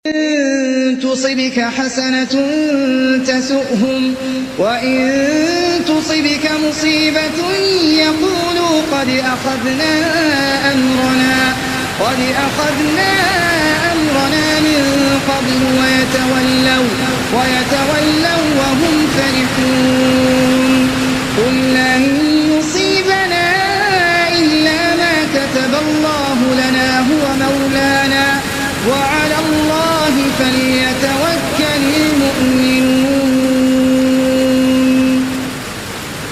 إن تصبك حسنة تسؤهم وإن تصبك مصيبة يقولوا قد أخذنا أمرنا من قبل ويتولوا وهم فرحون قل لن يصيبنا إلا ما كتب الله لنا هو مولانا